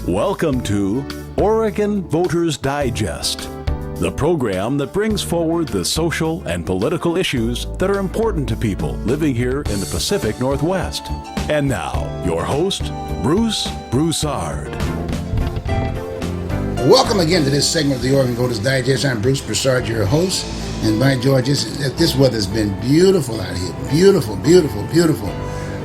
Welcome to Oregon Voters Digest, the program that brings forward the social and political issues that are important to people living here in the Pacific Northwest. And now, your host, Bruce Broussard. Welcome again to this segment of the Oregon Voters Digest. I'm Bruce Broussard, your host. And by George, this weather's been beautiful out here. Beautiful, beautiful, beautiful.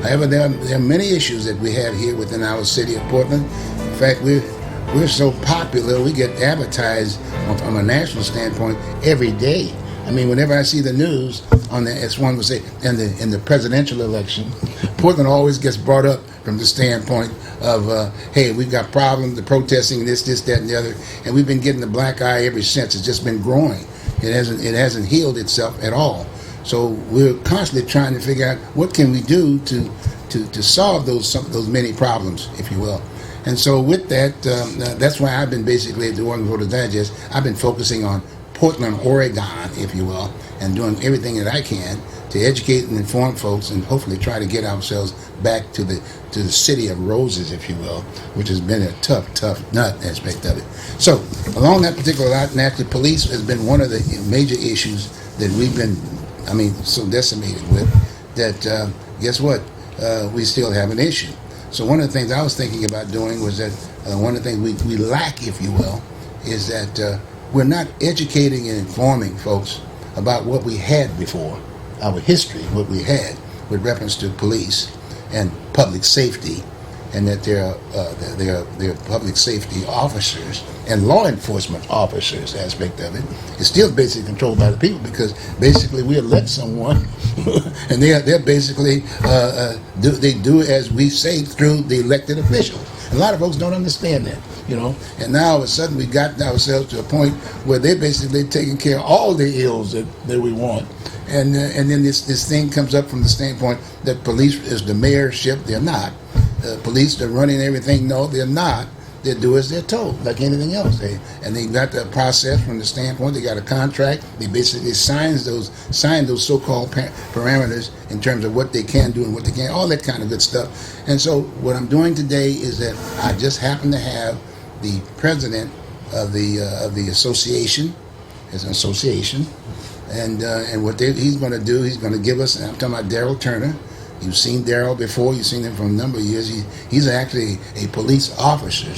However, there are many issues that we have here within our city of Portland. In fact, we're so popular, we get advertised from a national standpoint every day. I mean, whenever I see the news on the, as one would say, in the presidential election, Portland always gets brought up from the standpoint of, hey, we've got problems, the protesting, this, that, and the other, and we've been getting the black eye ever since. It's just been growing. It hasn't healed itself at all. So we're constantly trying to figure out what can we do to solve those many problems, if you will. And so with that, that's why I've been basically at the Oregon Voters Digest. I've been focusing on Portland, Oregon, if you will, and doing everything that I can to educate and inform folks, and hopefully try to get ourselves back to the city of roses, if you will, which has been a tough nut aspect of it. So along that particular line, naturally, police has been one of the major issues that we've been, so decimated with. That guess what? We still have an issue. So one of the things I was thinking about doing was that one of the things we lack, if you will, is that we're not educating and informing folks about what we had before, our history, what we had with reference to police and public safety, and that they're public safety officers and law enforcement officers aspect of it is still basically controlled by the people, because basically we elect someone and they're basically they do as we say through the elected officials. A lot of folks don't understand that, and now all of a sudden we got ourselves to a point where they're basically taking care of all the ills that we want. And then this thing comes up from the standpoint that police is the mayorship. They're not. Police, they're running everything. No, they're not. They do as they're told, like anything else. They got the process from the standpoint. They got a contract. They basically sign those so-called parameters in terms of what they can do and what they can't, all that kind of good stuff. And so what I'm doing today is that I just happen to have the president of the association, as an association, and what he's going to do, he's going to give us, and I'm talking about Daryl Turner. You've seen Daryl before. You've seen him for a number of years. He's actually a police officer.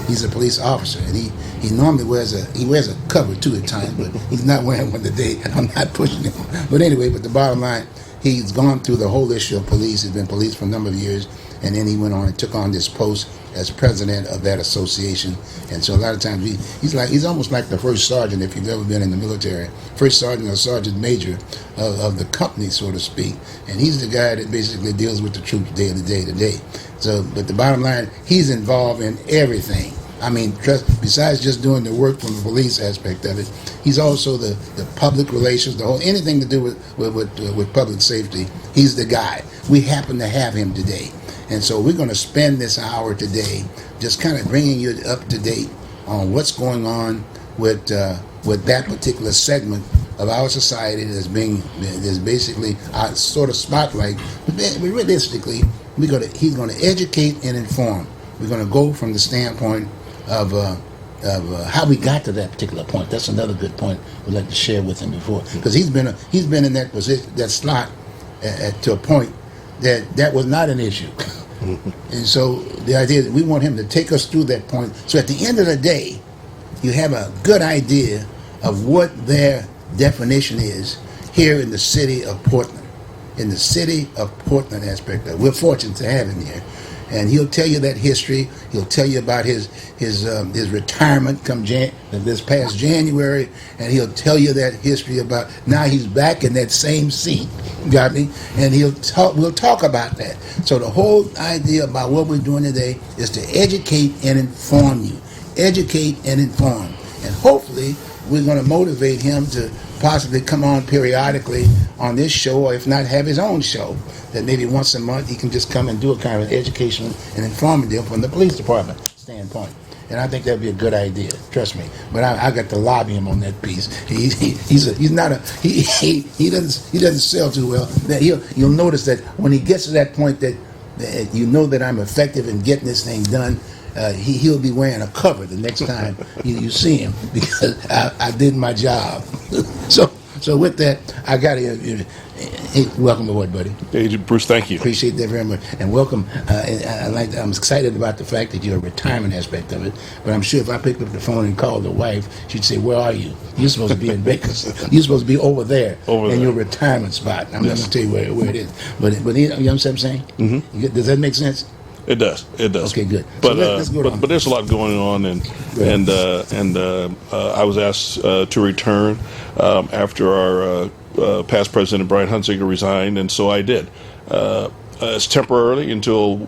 He's a police officer, and he normally wears a cover too at times, but he's not wearing one today. I'm not pushing him. But anyway, but the bottom line, he's gone through the whole issue of police. He's been police for a number of years, and then he went on and took on this post as president of that association. And so a lot of times he's almost like the first sergeant, if you've ever been in the military, first sergeant or sergeant major of the company, so to speak. And he's the guy that basically deals with the troops day to day. So, but the bottom line, he's involved in everything. Besides just doing the work from the police aspect of it, he's also the public relations, anything to do with public safety. He's the guy. We happen to have him today. And so we're going to spend this hour today just kind of bringing you up to date on what's going on with that particular segment of our society that's basically our sort of spotlight. But realistically, he's going to educate and inform. We're going to go from the standpoint of how we got to that particular point. That's another good point we'd like to share with him before, because he's been in that position, that slot to a point that was not an issue. And so the idea is that we want him to take us through that point. So at the end of the day, you have a good idea of what their definition is here in the city of Portland. In the city of Portland aspect of it. We're fortunate to have him here. And he'll tell you that history. He'll tell you about his retirement come this past January, and he'll tell you that history about now he's back in that same seat. Got me? And we'll talk about that. So the whole idea about what we're doing today is to educate and inform you. Educate and inform. And hopefully we're going to motivate him to possibly come on periodically on this show, or if not, have his own show that maybe once a month he can just come and do a kind of educational and informative deal from the police department standpoint. And I think that'd be a good idea. Trust me. But I got to lobby him on that piece. He doesn't sell too well. You'll notice that when he gets to that point that you know that I'm effective in getting this thing done, he'll be wearing a cover the next time you see him because I did my job. So with that, I got to hey, welcome aboard, buddy. Hey, Bruce, thank you. Appreciate that very much, and welcome. I'm excited about the fact that your retirement aspect of it. But I'm sure if I picked up the phone and called the wife, she'd say, "Where are you? You're supposed to be in Vegas. You're supposed to be over there in your retirement spot." I'm not going to tell you where it is, but you know what I'm saying? Mm-hmm. Does that make sense? It does. It does. Okay, good. But So let's go on. but there's a lot going on, and I was asked to return after our past president Brian Hunziker resigned, and so I did. It's temporarily until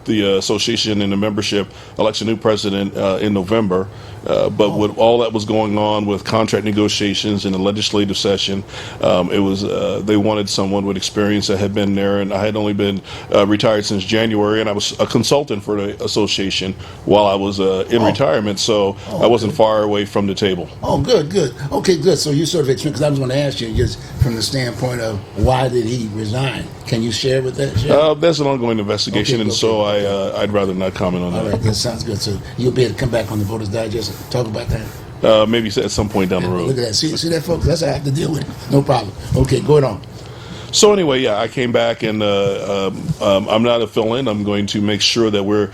the association and the membership elects a new president in November. But with all that was going on with contract negotiations in the legislative session, it was they wanted someone with experience that had been there, and I had only been retired since January, and I was a consultant for the association while I was in retirement, so I wasn't far away from the table. Oh, good. Okay, good. So you sort of explained, because I was going to ask you just from the standpoint of why did he resign? Can you share with that? There's an ongoing investigation, so I'd rather not comment on that. All right, that sounds good. So you'll be able to come back on the Voters Digest and talk about that? Maybe at some point down the road. Look at that. See that, folks? That's how I have to deal with it. No problem. Okay, go on. So anyway, yeah, I came back, and I'm not a fill-in. I'm going to make sure that we're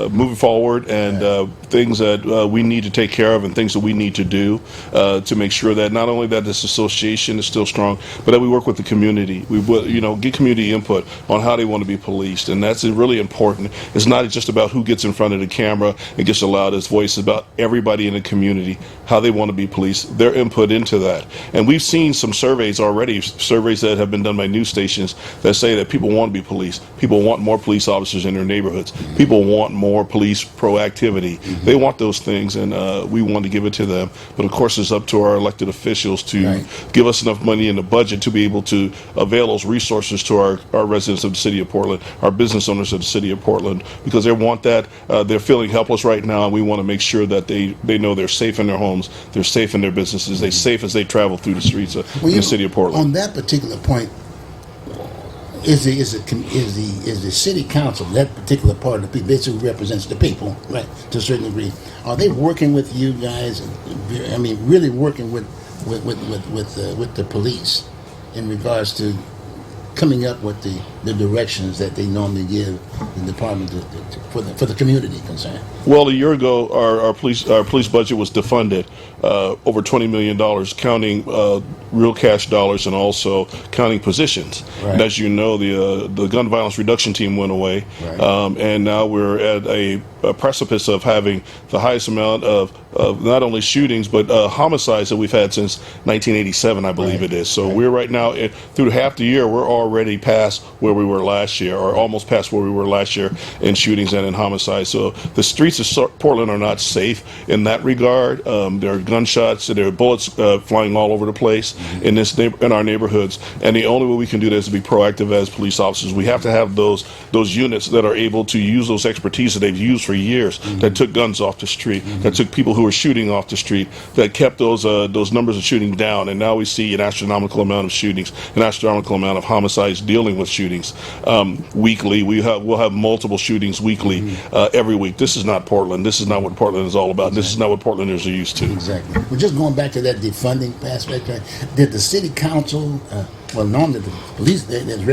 moving forward, and things that we need to take care of, and things that we need to do to make sure that not only that this association is still strong, but that we work with the community. We get community input on how they want to be policed, and that's really important. It's not just about who gets in front of the camera and gets a loudest voice. It's about everybody in the community, how they want to be policed, their input into that. And we've seen some surveys already, that have been done by news stations that say that people want to be policed. People want more police officers in their neighborhoods. People want more police proactivity. They want those things, and we want to give it to them. But of course, it's up to our elected officials to give us enough money in the budget to be able to avail those resources to our residents of the city of Portland, our business owners of the city of Portland, because they want that. They're feeling helpless right now, and we want to make sure that they know they're safe in their homes, they're safe in their businesses, they're safe as they travel through the streets of the city of Portland. On that particular point, is the city council, that particular part of the people, basically represents the people, right, to a certain degree, are they working with you guys? I mean, really working with the police in regards to coming up with the directions that they normally give the department for the community concern? Well, a year ago, our police budget was defunded over $20 million, counting real cash dollars and also counting positions. Right. And as you know, the gun violence reduction team went away, and now we're at a precipice of having the highest amount of not only shootings but homicides that we've had since 1987, I believe it is. So we're right now through half the year, we're already past where we were last year, or almost past where we were last year in shootings and in homicides. So the streets of Portland are not safe in that regard. There are gunshots, there are bullets flying all over the place in our neighborhoods, and the only way we can do that is to be proactive as police officers. We have to have those units that are able to use those expertise that they've used for years, that took guns off the street, that took people who were shooting off the street, that kept those numbers of shooting down. And now we see an astronomical amount of shootings, an astronomical amount of homicides dealing with shootings weekly. We'll have multiple shootings weekly, every week. This is not Portland. This is not what Portland is all about. This is not what Portlanders are used to. Exactly. Well, just going back to that defunding aspect, did the city council, normally the police, there's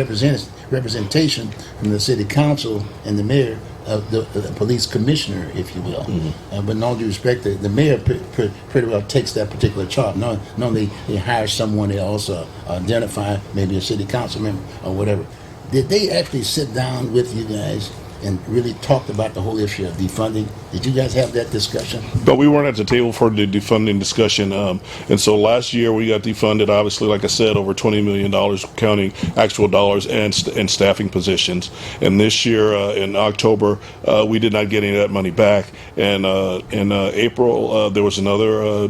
representation from the city council and the mayor, the police commissioner, if you will. But in all due respect, the mayor pretty well takes that particular charge. Normally they hire someone, they also identify maybe a city council member or whatever. Did they actually sit down with you guys and really talked about the whole issue of defunding? Did you guys have that discussion? But we weren't at the table for the defunding discussion. And so last year we got defunded, obviously, like I said, over $20 million, counting actual dollars and staffing positions. And this year, in October, we did not get any of that money back. And in April, there was another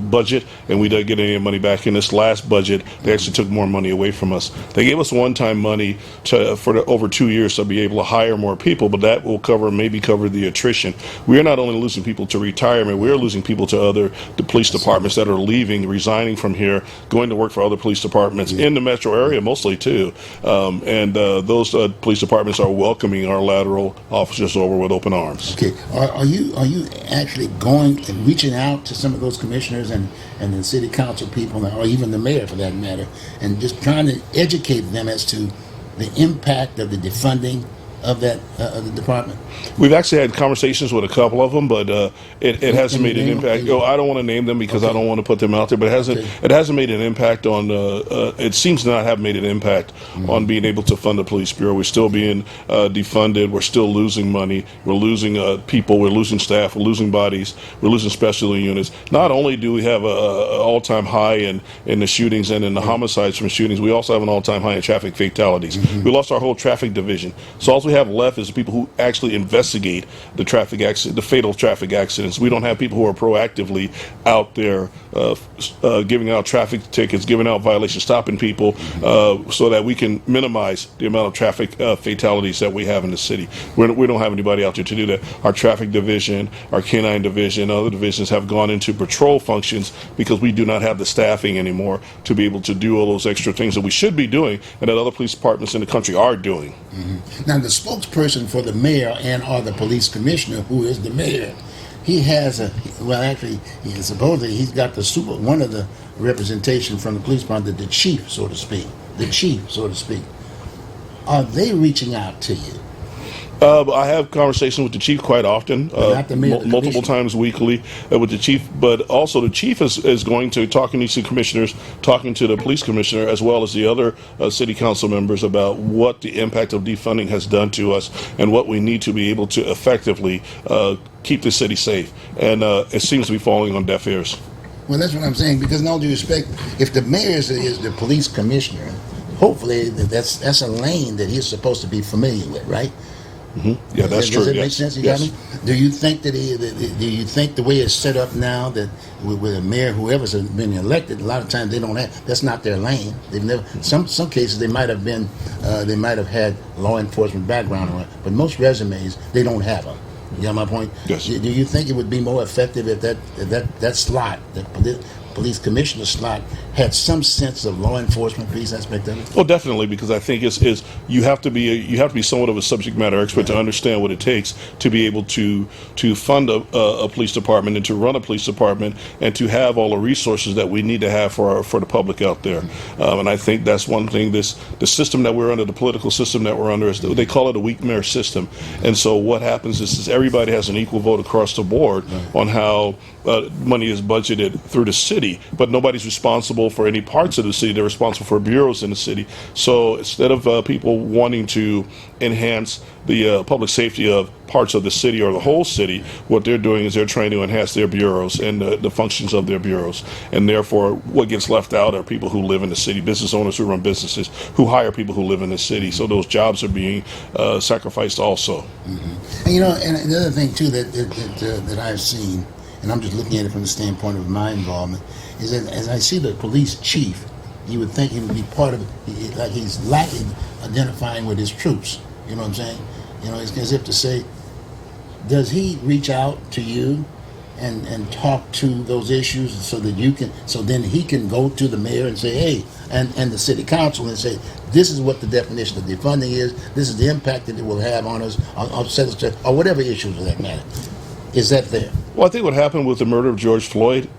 budget, and we didn't get any money back. In this last budget, they actually took more money away from us. They gave us one-time money for over 2 years to be able to hire more more people, but that will maybe cover the attrition. We are not only losing people to retirement, we are losing people to the police departments that are leaving, resigning from here, going to work for other police departments in the metro area mostly too. And those police departments are welcoming our lateral officers over with open arms. Okay, are you actually going and reaching out to some of those commissioners and the city council people, or even the mayor for that matter, and just trying to educate them as to the impact of the defunding of that of the department? We've actually had conversations with a couple of them, but it hasn't made an impact. I don't want to name them because I don't want to put them out there, but it hasn't made an impact on. It seems to not have made an impact on being able to fund the police bureau. We're still being defunded. We're still losing money. We're losing people. We're losing staff. We're losing bodies. We're losing specialty units. Not only do we have an all-time high in the shootings and in the homicides from shootings, we also have an all-time high in traffic fatalities. We lost our whole traffic division. So all we have left is the people who actually investigate the traffic accident, the fatal traffic accidents. We don't have people who are proactively out there giving out traffic tickets, giving out violations, stopping people, so that we can minimize the amount of traffic fatalities that we have in the city. We don't have anybody out there to do that. Our traffic division, our canine division, other divisions have gone into patrol functions because we do not have the staffing anymore to be able to do all those extra things that we should be doing and that other police departments in the country are doing. Now, the spokesperson for the mayor and or the police commissioner, who is the mayor, he has supposedly he's got one of the representation from the police department, the chief, so to speak. Are they reaching out to you? I have conversations with the chief quite often, multiple times weekly with the chief, but also the chief is going to talking to city commissioners, talking to the police commissioner, as well as the other city council members about what the impact of defunding has done to us and what we need to be able to effectively keep the city safe. And it seems to be falling on deaf ears. Well, that's what I'm saying, because in all due respect, if the mayor is the police commissioner, hopefully that's a lane that he's supposed to be familiar with, right? Yeah, that's true. Does it make sense? You got me? Do you think do you think the way it's set up now, that with a mayor, whoever's been elected, a lot of times they don't have, that's not their lane. They've never, some cases they might have had law enforcement background, but most resumes they don't have them. You got my point? Yes. Do you think it would be more effective if that slot, that police commissioner slot, had some sense of law enforcement piece aspect of it? Well, definitely, because I think is you have to be somewhat of a subject matter expert to understand what it takes to be able to fund a police department and to run a police department and to have all the resources that we need to have for the public out there. And I think that's one thing. The system that we're under, the political system that we're under, is they call it a weak mayor system. And so what happens is everybody has an equal vote across the board on how money is budgeted through the city, but nobody's responsible for any parts of the city. They're responsible for bureaus in the city. So instead of people wanting to enhance the public safety of parts of the city or the whole city, what they're doing is they're trying to enhance their bureaus and the functions of their bureaus. And therefore, what gets left out are people who live in the city, business owners who run businesses, who hire people who live in the city. So those jobs are being sacrificed also. And and another thing too that I've seen, and I'm just looking at it from the standpoint of my involvement, is that as I see the police chief, you would think he would be part of it, like he's lacking identifying with his troops. You know what I'm saying? It's as if to say, does he reach out to you and talk to those issues so then he can go to the mayor and say, hey, and the city council and say, this is what the definition of defunding is, this is the impact that it will have on us, or whatever issues for that matter. Is that there? Well, I think what happened with the murder of George Floyd,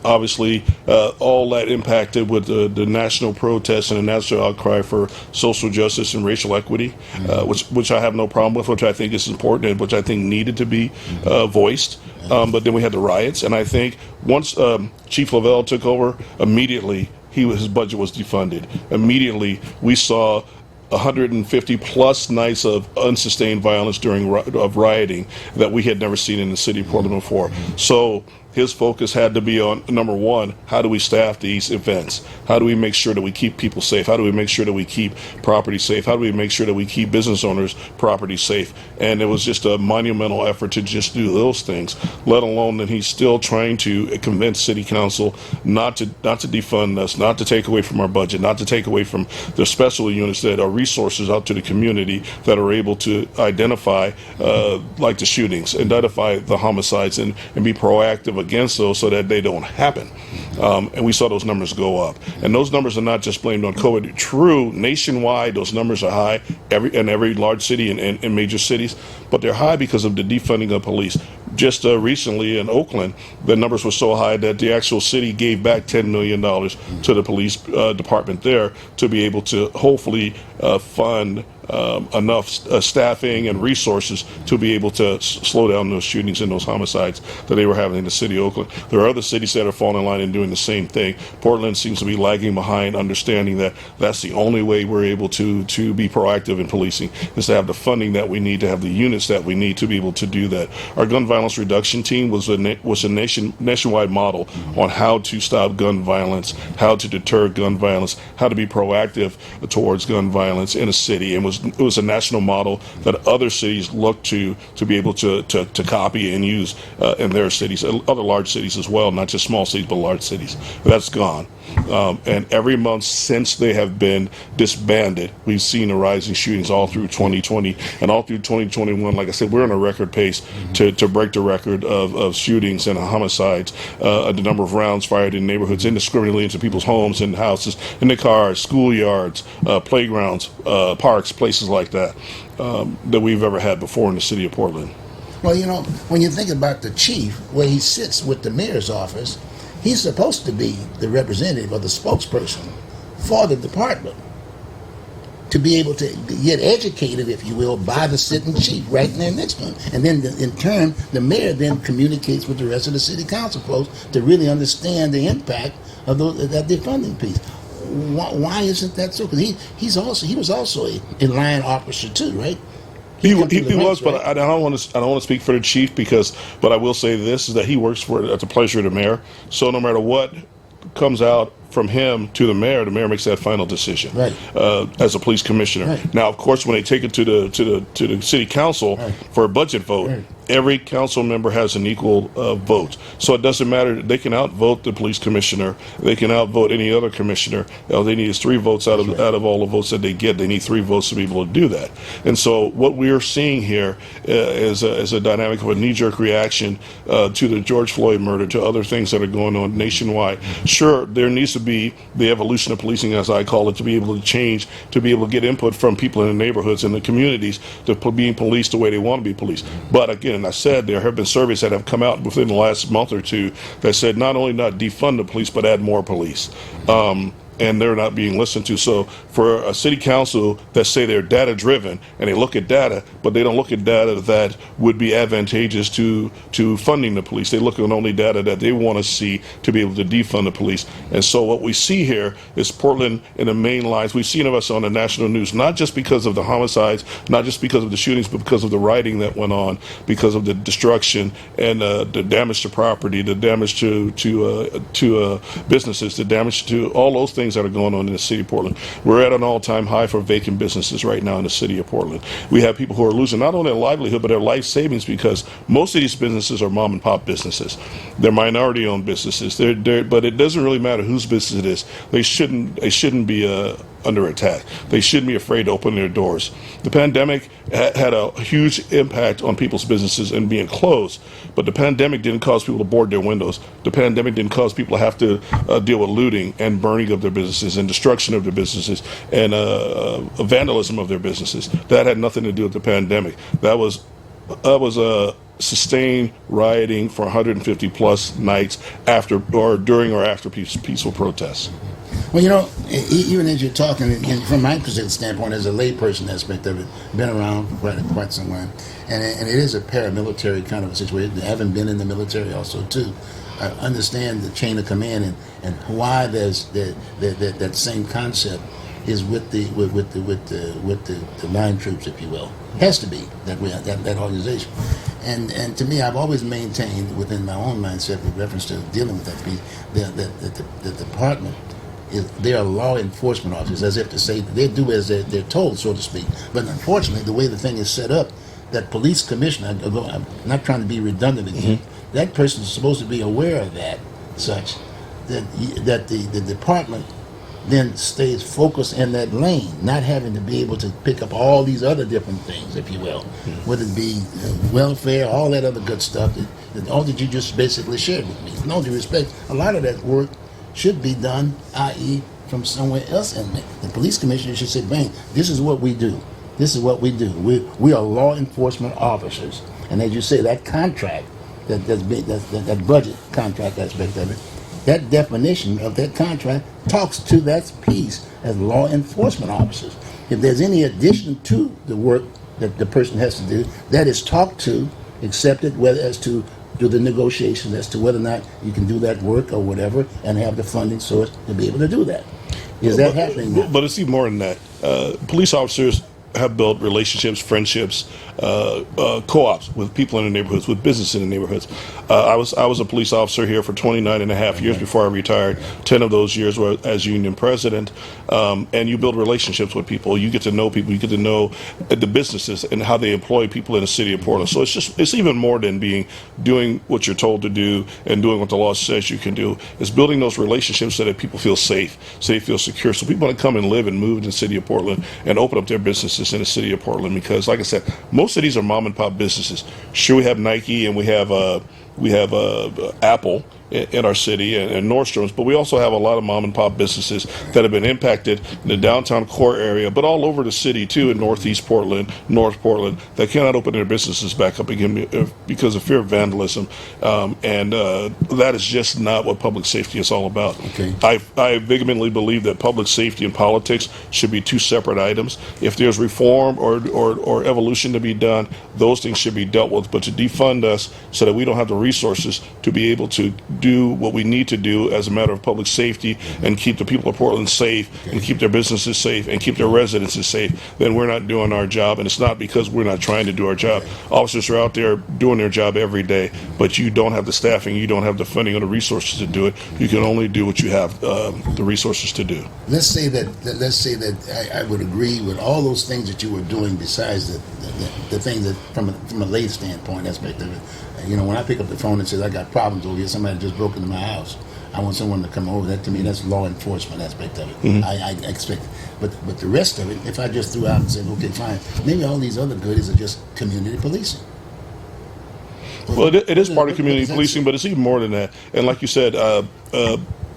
obviously, all that impacted with the national protest and the national outcry for social justice and racial equity, which I have no problem with, which I think is important and which I think needed to be voiced. But then we had the riots, and I think once Chief Lavelle took over, immediately his budget was defunded. Immediately, we saw 150 plus nights of unsustained violence during rioting that we had never seen in the city of Portland before. So his focus had to be on, number one, how do we staff these events? How do we make sure that we keep people safe? How do we make sure that we keep property safe? How do we make sure that we keep business owners' property safe? And it was just a monumental effort to just do those things, let alone that he's still trying to convince City Council not to defund us, not to take away from our budget, not to take away from the special units that are resources out to the community that are able to identify like the shootings, identify the homicides, and be proactive against those so that they don't happen. And we saw those numbers go up. And those numbers are not just blamed on COVID. True, nationwide, those numbers are high in every large city and major cities, but they're high because of the defunding of police. Just recently in Oakland, the numbers were so high that the actual city gave back $10 million to the police department there to be able to hopefully fund enough staffing and resources to be able to slow down those shootings and those homicides that they were having in the city of Oakland. There are other cities that are falling in line and doing the same thing. Portland seems to be lagging behind, understanding that that's the only way we're able to be proactive in policing, is to have the funding that we need, to have the units that we need to be able to do that. Our gun violence reduction team was a nationwide model on how to stop gun violence, how to deter gun violence, how to be proactive towards gun violence in a city, and it was a national model that other cities looked to be able to copy and use in their cities, other large cities as well, not just small cities but large cities. That's gone. And every month since they have been disbanded, we've seen a rise in shootings all through 2020 and all through 2021. Like I said, we're on a record pace to break the record of shootings and homicides, the number of rounds fired in neighborhoods indiscriminately into people's homes and houses, in their cars, schoolyards, playgrounds, parks, places like that, that we've ever had before in the city of Portland. Well, when you think about the chief, where he sits with the mayor's office, he's supposed to be the representative or the spokesperson for the department, to be able to get educated, if you will, by the sitting chief right in there next to him. And then in turn, the mayor then communicates with the rest of the city council folks to really understand the impact of that defunding piece. Why isn't that so? Because he was also a line officer too, right? He was, but I don't want to speak for the chief, but I will say this, is that he works at the pleasure of the mayor. So no matter what comes out from him to the mayor makes that final decision, right, as a police commissioner. Right. Now, of course, when they take it to the city council, right, for a budget vote, right, every council member has an equal vote. So it doesn't matter. They can outvote the police commissioner. They can outvote any other commissioner. All they need is 3 votes out of all the votes that they get. They need 3 votes to be able to do that. And so what we're seeing here is a dynamic of a knee-jerk reaction to the George Floyd murder, to other things that are going on nationwide. Sure, there needs to be the evolution of policing, as I call it, to be able to change, to be able to get input from people in the neighborhoods and the communities to being policed the way they want to be policed. But again, I said there have been surveys that have come out within the last month or two that said not only not defund the police, but add more police. And they're not being listened to. So for a city council that say they're data driven and they look at data, but they don't look at data that would be advantageous to funding the police. They look at only data that they want to see to be able to defund the police. And so what we see here is Portland in the main lines. We've seen of us on the national news, not just because of the homicides, not just because of the shootings, but because of the rioting that went on, because of the destruction and the damage to property, the damage to businesses, the damage to all those things that are going on in the city of Portland. We're at an all-time high for vacant businesses right now in the city of Portland. We have people who are losing not only their livelihood, but their life savings, because most of these businesses are mom and pop businesses. They're minority-owned businesses. But it doesn't really matter whose business it is. They shouldn't be under attack. They shouldn't be afraid to open their doors. The pandemic had a huge impact on people's businesses and being closed, but the pandemic didn't cause people to board their windows. The pandemic didn't cause people to have to deal with looting and burning of their businesses and destruction of their businesses and vandalism of their businesses. That had nothing to do with the pandemic. That was sustained rioting for 150 plus nights after or during or after peaceful protests. Well, even as you're talking, and from my particular standpoint, as a layperson aspect of it, been around for quite some time, and it is a paramilitary kind of a situation. I haven't been in the military also too. I understand the chain of command and why there's that same concept is with the line troops, if you will. It has to be that organization. And to me, I've always maintained within my own mindset with reference to dealing with that piece that the department they are law enforcement officers, as if to say they do as they're told, so to speak. But unfortunately, the way the thing is set up, that police commissioner, I'm not trying to be redundant again, that person is supposed to be aware of that, such that the department then stays focused in that lane, not having to be able to pick up all these other different things, if you will, whether it be welfare, all that other good stuff, all that you just basically shared with me. With all due respect, a lot of that work should be done, i.e., from somewhere else. And the police commissioner should say, "Bang, this is what we do. This is what we do. We are law enforcement officers." And as you say, that contract, that budget contract aspect of it, that definition of that contract talks to that piece as law enforcement officers. If there's any addition to the work that the person has to do, that is talked to, accepted, whether as to do the negotiations as to whether or not you can do that work or whatever, and have the funding source to be able to do that. Is that happening now? But it's even more than that. Police officers have built relationships, friendships, co-ops with people in the neighborhoods, with business in the neighborhoods. I was a police officer here for 29 and a half years before I retired. 10 of those years were as union president. And you build relationships with people. You get to know people. You get to know the businesses and how they employ people in the city of Portland. So it's even more than doing what you're told to do and doing what the law says you can do. It's building those relationships so that people feel safe, so they feel secure. So people want to come and live and move in the city of Portland and open up their businesses in the city of Portland, because, like I said, most of these are mom and pop businesses. Sure, we have Nike and we have Apple in our city and Nordstrom's, but we also have a lot of mom and pop businesses that have been impacted in the downtown core area, but all over the city too, in Northeast Portland, North Portland, that cannot open their businesses back up again because of fear of vandalism, and that is just not what public safety is all about. Okay. I vehemently believe that public safety and politics should be two separate items. If there's reform or evolution to be done, those things should be dealt with, but to defund us so that we don't have the resources to be able to do what we need to do as a matter of public safety and keep the people of Portland safe and keep their businesses safe and keep their residences safe, then we're not doing our job. And it's not because we're not trying to do our job. Officers are out there doing their job every day, but you don't have the staffing, you don't have the funding or the resources to do it. You can only do what you have the resources to do. Let's say that I would agree with all those things that you were doing besides the things that from a lay standpoint aspect of it. When I pick up the phone and says I got problems over here, somebody just broke into my house, I want someone to come over. That, to me, that's law enforcement aspect of it. I expect it. But the rest of it, if I just threw out and said, okay, fine, maybe all these other goodies are just community policing. Well, it is part of community policing, but it's even more than that. And like you said,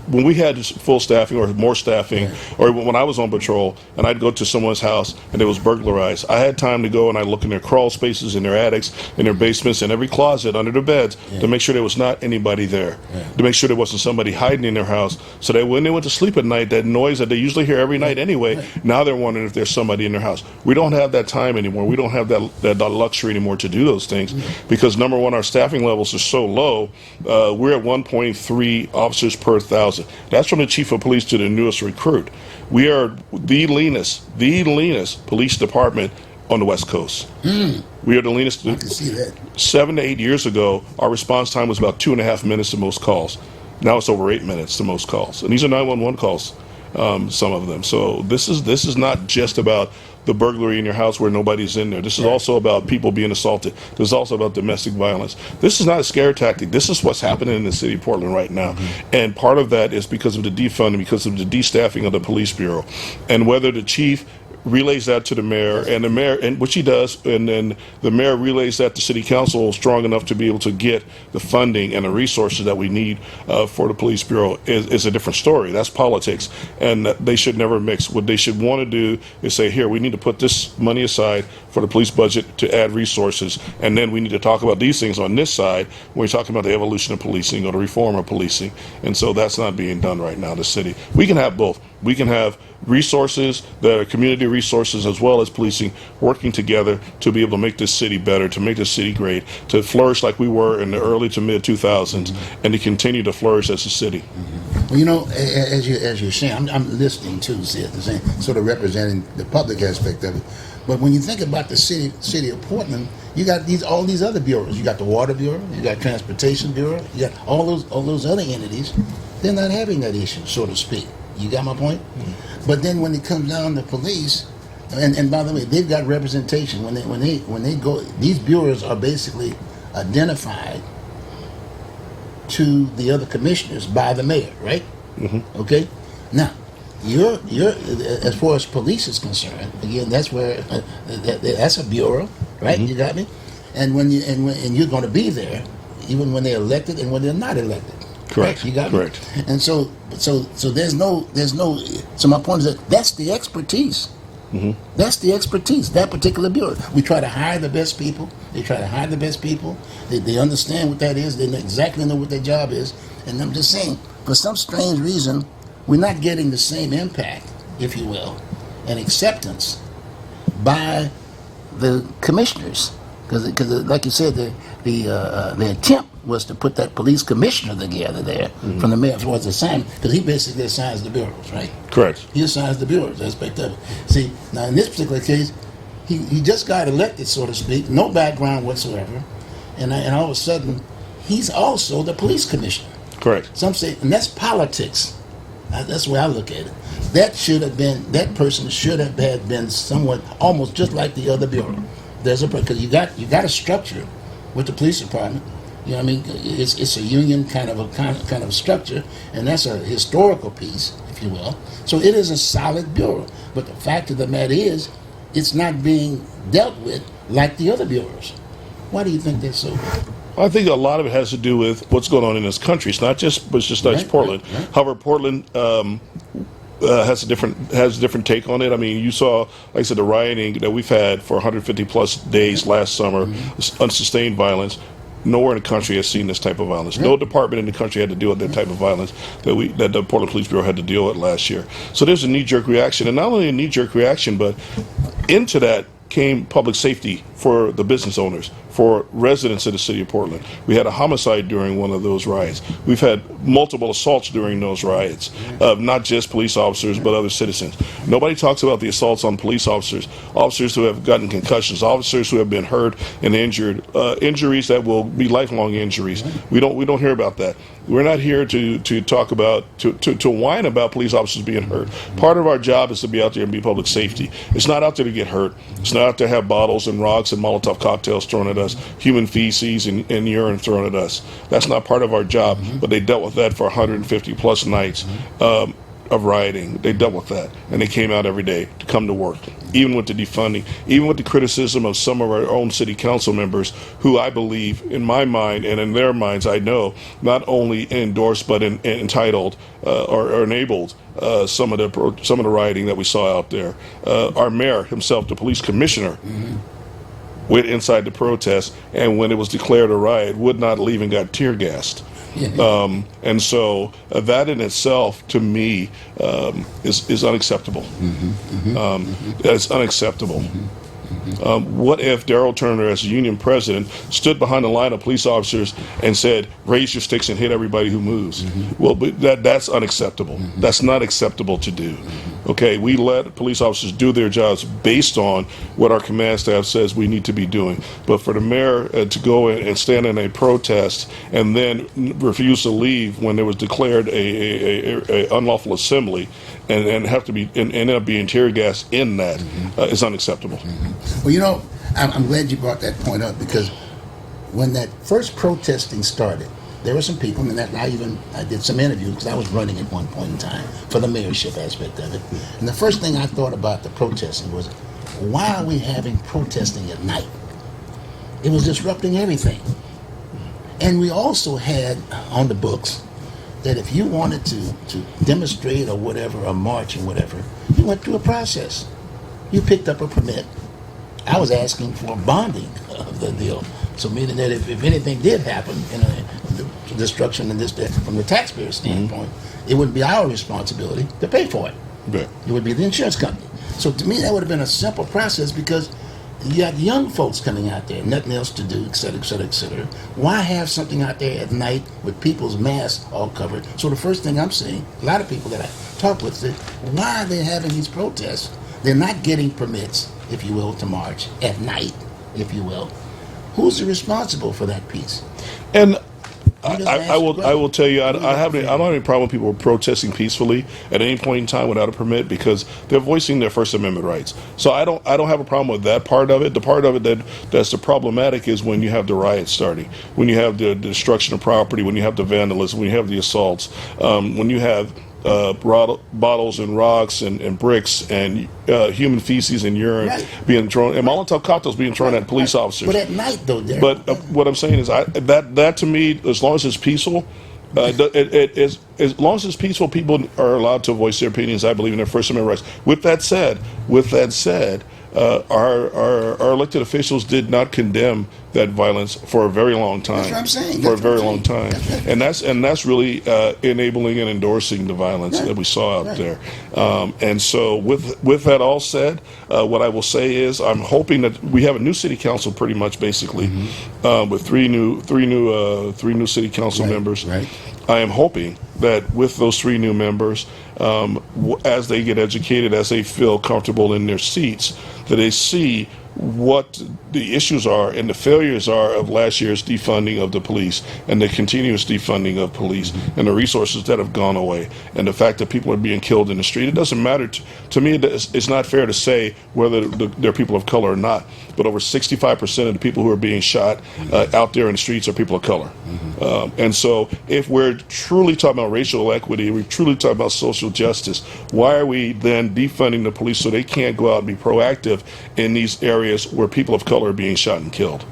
when we had full staffing or more staffing, or when I was on patrol and I'd go to someone's house and it was burglarized, I had time to go and I'd look in their crawl spaces, in their attics, in their basements, in every closet, under their beds, to make sure there was not anybody there, to make sure there wasn't somebody hiding in their house, so that when they went to sleep at night, that noise that they usually hear every night anyway, now they're wondering if there's somebody in their house. We don't have that time anymore. We don't have that luxury anymore to do those things, because number one, our staffing levels are so low. We're at 1.3 officers per 1,000. That's from the chief of police to the newest recruit. We are the leanest police department on the West Coast. We are the leanest. I can see that. 7 to 8 years ago, our response time was about 2.5 minutes to most calls. Now it's over 8 minutes to most calls, and these are 911 calls, some of them. So this is not just about the burglary in your house where nobody's in there. This is also about people being assaulted. This is also about domestic violence. This is not a scare tactic. This is what's happening in the city of Portland right now. And part of that is because of the defunding, because of the destaffing of the police bureau. And whether the chief relays that to the mayor, and which he does, and then the mayor relays that to city council strong enough to be able to get the funding and the resources that we need for the police bureau is a different story. That's politics, and they should never mix. What they should want to do is say, here, we need to put this money aside for the police budget to add resources, and then we need to talk about these things on this side when we're talking about the evolution of policing or the reform of policing. And so that's not being done right now in the city. We can have both. We can have resources that are community resources as well as policing working together to be able to make this city better, to make this city great, to flourish like we were in the early to mid 2000s, and to continue to flourish as a city. Well, you know, as you're saying, I'm listening too, see, at the same, sort of representing the public aspect of it. But when you think about the city of Portland, you got all these other bureaus. You got the Water Bureau, you got Transportation Bureau, you got all those other entities. They're not having that issue, so to speak. You got my point? Mm-hmm. But then when it comes down to police, and by the way, they've got representation. When they go, these bureaus are basically identified to the other commissioners by the mayor, right? Mm-hmm. Okay. Now, you're as far as police is concerned, again, that's where that's a bureau, right? Mm-hmm. You got me. And when you're going to be there, even when they're elected and when they're not elected. Correct. Right? You got Correct. me. And so there's no. So my point is that's the expertise. Mm-hmm. That's the expertise, that particular bureau. We try to hire the best people. They try to hire the best people. They understand what that is. They exactly know what their job is. And I'm just saying, for some strange reason, we're not getting the same impact, if you will, and acceptance by the commissioners. Because like you said, the attempt was to put that police commissioner together there from the mayor towards the assignment, because he basically assigns the bureaus, right? Correct. He assigns the bureaus aspect of it. See, now in this particular case, he just got elected, so to speak, no background whatsoever, and all of a sudden, he's also the police commissioner. Correct. Some say, and that's politics. That's the way I look at it. That person should have been somewhat almost just like the other bureau. Because you got a structure with the police department. You know what I mean? It's a union kind of structure, and that's a historical piece, if you will. So it is a solid bureau. But the fact of the matter is, it's not being dealt with like the other bureaus. Why do you think that's so? I think a lot of it has to do with what's going on in this country. It's not just Portland. Right. However, Portland has a different take on it. I mean, you saw, like I said, the rioting that we've had for 150 plus days last summer, unsustained violence. Nowhere in the country has seen this type of violence. No department in the country had to deal with that type of violence that the Portland Police Bureau had to deal with last year. So there's a knee-jerk reaction, and not only a knee-jerk reaction, but into that came public safety for the business owners, for residents of the city of Portland. We had a homicide during one of those riots. We've had multiple assaults during those riots, not just police officers, but other citizens. Nobody talks about the assaults on police officers, officers who have gotten concussions, officers who have been hurt and injured, injuries that will be lifelong injuries. We don't hear about that. We're not here to talk about, to whine about police officers being hurt. Part of our job is to be out there and be public safety. It's not out there to get hurt. It's not out there to have bottles and rocks and Molotov cocktails thrown at us, human feces and urine thrown at us. That's not part of our job, but they dealt with that for 150 plus nights of rioting. They dealt with that, and they came out every day to come to work, even with the defunding, even with the criticism of some of our own city council members, who I believe, in my mind and in their minds, I know, not only endorsed but entitled or enabled some of the rioting that we saw out there. Our mayor himself, the police commissioner, went inside the protest, and when it was declared a riot, would not leave and got tear gassed. And so that in itself, to me, is unacceptable. It's unacceptable. What if Darrell Turner, as union president, stood behind a line of police officers and said, raise your sticks and hit everybody who moves? Well, that's unacceptable. That's not acceptable to do. Okay, we let police officers do their jobs based on what our command staff says we need to be doing. But for the mayor to go and stand in a protest and then refuse to leave when there was declared a unlawful assembly and have to be and end up being tear gas in that is unacceptable. Well, you know, I'm glad you brought that point up, because when that first protesting started, there were some people, and I did some interviews because I was running at one point in time for the mayorship aspect of it. And the first thing I thought about the protesting was, why are we having protesting at night? It was disrupting everything. And we also had on the books that if you wanted to demonstrate or whatever, or march or whatever, you went through a process. You picked up a permit. I was asking for bonding of the deal. So meaning that if anything did happen, destruction and this, that, from the taxpayer standpoint, it wouldn't be our responsibility to pay for it. Yeah. It would be the insurance company. So to me, that would have been a simple process, because You got young folks coming out there, nothing else to do, et cetera, et cetera, et cetera. Why have something out there at night with people's masks all covered? So the first thing I'm seeing, a lot of people that I talk with say, why are they having these protests? They're not getting permits, if you will, to march at night, if you will. Who's responsible for that piece? And I will tell you, I don't have any problem with people protesting peacefully at any point in time without a permit, because they're voicing their First Amendment rights. So I don't have a problem with that part of it. The part of it that's the problematic is when you have the riots starting, when you have the destruction of property, when you have the vandalism, when you have the assaults, when you have bottles and rocks and bricks and human feces and urine being thrown, and Molotov cocktails being thrown at police officers. But at night, though, Derek. But what I'm saying is, that to me, as long as it's peaceful, as long as it's peaceful, people are allowed to voice their opinions. I believe in their First Amendment rights. With that said, our elected officials did not condemn that violence for a very long time. That's what I'm saying. For a very long time, and that's really enabling and endorsing the violence that we saw out there. And so, with that all said, what I will say is, I'm hoping that we have a new city council, pretty much, basically, with three new city council members. Right. I am hoping that with those three new members, as they get educated, as they feel comfortable in their seats, that they see what the issues are and the failures are of last year's defunding of the police and the continuous defunding of police and the resources that have gone away and the fact that people are being killed in the street. It doesn't matter. To me, it's not fair to say whether they're people of color or not, but over 65% of the people who are being shot out there in the streets are people of color. And so if we're truly talking about racial equity, we're truly talking about social justice, why are we then defunding the police so they can't go out and be proactive in these areas where people of color are being shot and killed?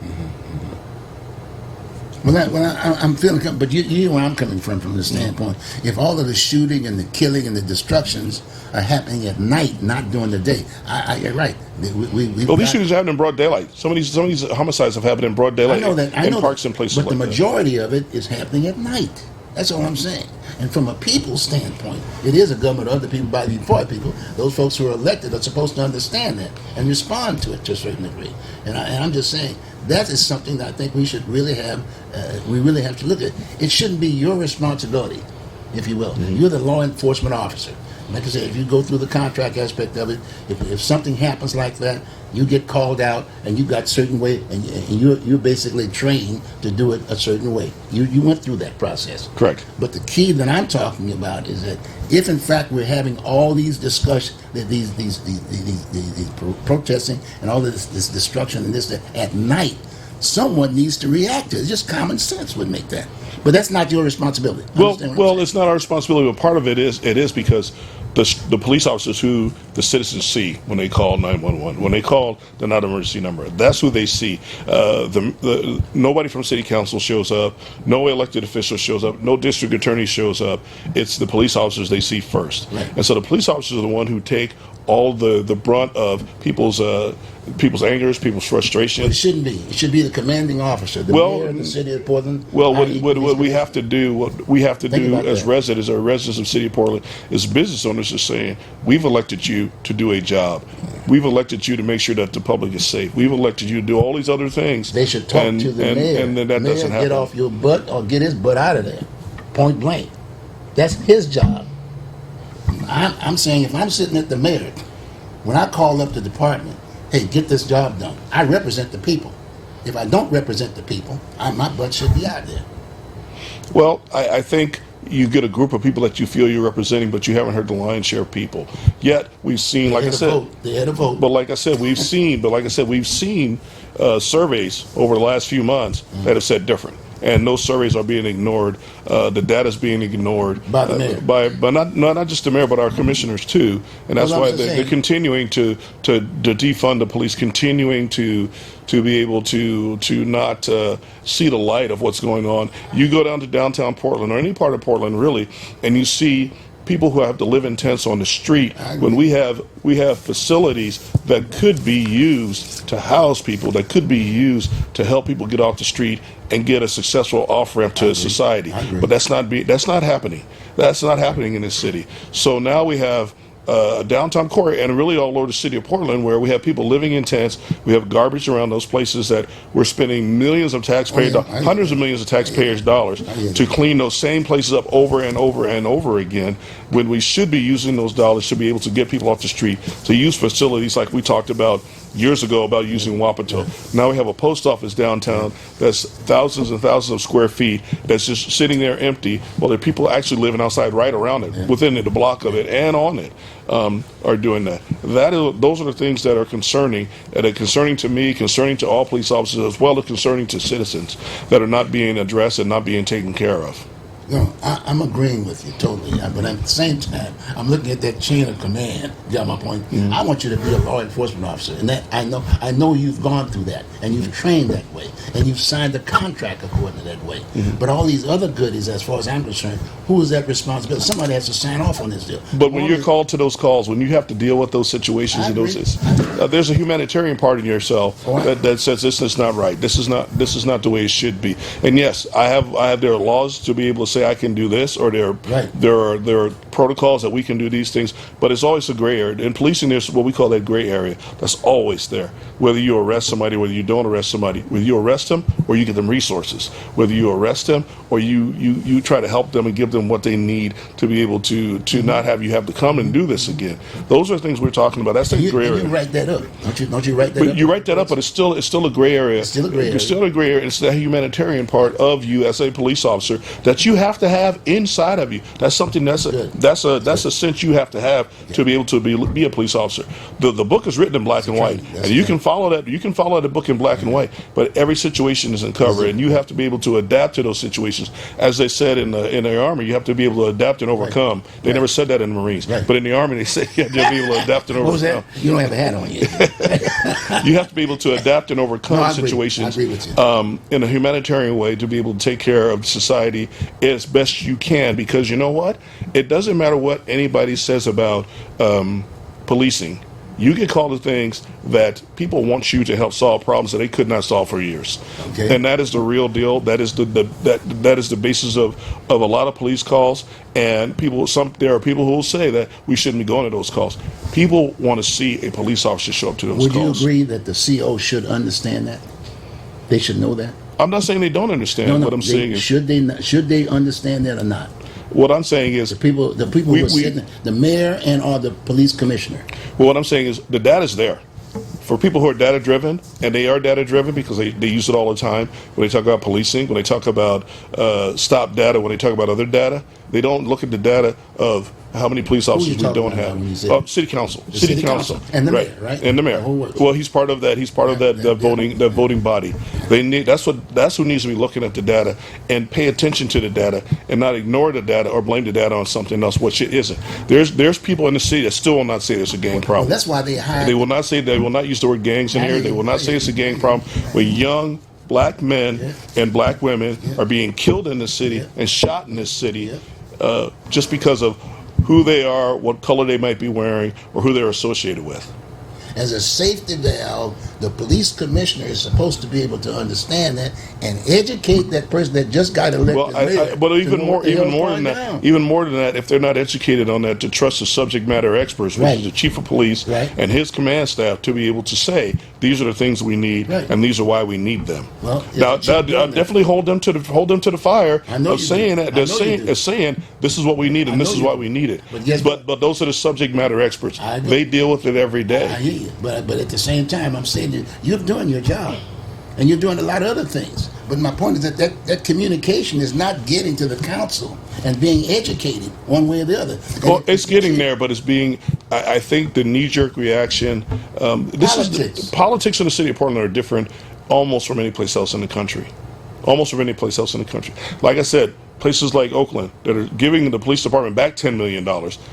I'm feeling, but you know where I'm coming from this standpoint. If all of the shooting and the killing and the destructions are happening at night, not during the day, you're right. These shootings happen in broad daylight. Some of these homicides have happened in broad daylight. I know that. In parks and places but like that. But the majority of it is happening at night. That's all I'm saying. And from a people's standpoint, it is a government of other people by the for people. Those folks who are elected are supposed to understand that and respond to it to a certain degree. And I'm just saying that is something that I think we should really have. We really have to look at. It shouldn't be your responsibility, if you will. You're the law enforcement officer. Like I said, if you go through the contract aspect of it, if something happens like that, you get called out, and you got certain way, and you're basically trained to do it a certain way. You went through that process. Correct. But the key that I'm talking about is that if in fact we're having all these discussions, these protesting and all of this destruction and this at night, someone needs to react to it. Just common sense would make that. But that's not your responsibility. Well, it's not our responsibility, but part of it is because the police officers who the citizens see when they call 911, when they call the non-emergency number, that's who they see. Nobody from city council shows up, no elected official shows up, no district attorney shows up. It's the police officers they see first. Right. And so the police officers are the one who take all the brunt of people's angers, people's frustration. But it shouldn't be. It should be the commanding officer, the mayor of the city of Portland. Well, what we have to do, as residents of the city of Portland, as business owners, is saying, we've elected you to do a job. We've elected you to make sure that the public is safe. We've elected you to do all these other things. They should talk to the mayor. And then that mayor, doesn't happen. Get off your butt or get his butt out of there, point blank. That's his job. I'm saying if I'm sitting at the mayor, when I call up the department, hey, get this job done. I represent the people. If I don't represent the people, my butt should be out there. Well, I think you get a group of people that you feel you're representing, but you haven't heard the lion's share of people. Yet we've seen, like I said, they had a vote. But like I said, we've seen surveys over the last few months that have said different. And those surveys are being ignored. The data is being ignored by the mayor, but not just the mayor, but our commissioners too. And that's why they're continuing to defund the police, continuing to be able to not see the light of what's going on. You go down to downtown Portland or any part of Portland really, and you see people who have to live in tents on the street when we have facilities that could be used to house people, that could be used to help people get off the street and get a successful off-ramp to society. But that's not happening. That's not happening in this city. So now we have downtown core, and really all over the city of Portland, where we have people living in tents. We have garbage around those places that we're spending millions of taxpayers, hundreds of millions of taxpayers' dollars to clean those same places up over and over and over again, when we should be using those dollars to be able to get people off the street, to use facilities like we talked about years ago about using Wapato. Now we have a post office downtown that's thousands and thousands of square feet that's just sitting there empty. Well, there are people actually living outside right around it, within the block of it and on it, are doing that. Those are the things that are concerning, to me, concerning to all police officers, as well as concerning to citizens, that are not being addressed and not being taken care of. No, I'm agreeing with you totally, but at the same time, I'm looking at that chain of command. You got my point? I want you to be a law enforcement officer, and that I know you've gone through that, and you've trained that way, and you've signed a contract according to that way. But all these other goodies, as far as I'm concerned, who is that responsibility? Somebody has to sign off on this deal. But when you're called to those calls, when you have to deal with those situations, and there's a humanitarian part in yourself that says this is not right. This is not the way it should be. And yes, there are laws to be able to say I can do this, or there are protocols that we can do these things, but it's always a gray area. In policing, there's what we call that gray area. That's always there. Whether you arrest somebody, whether you don't arrest somebody, whether you arrest them or you give them resources, whether you arrest them or you try to help them and give them what they need to be able to not have you have to come and do this again. Those are things we're talking about. That's the gray area. You write that up, don't you write that up? You write that up, but it's still a gray area. It's still a gray area. It's still a gray area. It's the humanitarian part of you as a police officer that you have to have inside of you. That's something that's a sense you have to have to be able to be a police officer. The book is written in black and white, and you can follow that. You can follow the book in black and white, but every situation isn't covered, and you have to be able to adapt to those situations. As they said in the Army, you have to be able to adapt and overcome. They never said that in the Marines, but in the Army they say you have to be able to adapt and overcome. What was that? You don't have a hat on yet. You have to be able to adapt and overcome situations in a humanitarian way to be able to take care of society as best you can, because you know what? It doesn't matter what anybody says about policing. You get called to things that people want you to help solve problems that they could not solve for years, and that is the real deal. That is that is the basis of a lot of police calls. And there are people who will say that we shouldn't be going to those calls. People want to see a police officer show up to those calls. Would you agree that the CO should understand that? They should know that. I'm not saying they don't understand. What I'm saying is, should they understand that or not? What I'm saying is the people who are sitting, the mayor and or the police commissioner. Well, what I'm saying is the data's there. For people who are data driven, and they are data driven because they use it all the time. When they talk about policing, when they talk about stop data, when they talk about other data, they don't look at the data of how many police officers we don't have. City council, city council, and the mayor, right? And the mayor. Well, he's part of that. He's part of that voting body. That's who needs to be looking at the data and pay attention to the data and not ignore the data or blame the data on something else, which it isn't. There's people in the city that still will not say there's a gang problem. Well, that's why they hired. They will not say. They will not use the word gangs in here. They will not say it's a gang problem. Where young black men and black women are being killed in the city and shot in this city just because of who they are, what color they might be wearing, or who they're associated with. As a safety valve, the police commissioner is supposed to be able to understand that and educate that person that just got elected. But even more than that, if they're not educated on that, to trust the subject matter experts, which is the chief of police and his command staff, to be able to say these are the things we need and these are why we need them. Well, now, I definitely hold them to the fire of saying that. They're saying this is what we need and this is why we need it. But those are the subject matter experts. They deal with it every day. I hear you. But at the same time, I'm saying that you're doing your job, and you're doing a lot of other things. But my point is that communication is not getting to the council and being educated one way or the other. Well, it's getting there, but it's being. I think the knee-jerk reaction. Politics in the city of Portland are different, almost from any place else in the country. Like I said, places like Oakland that are giving the police department back $10 million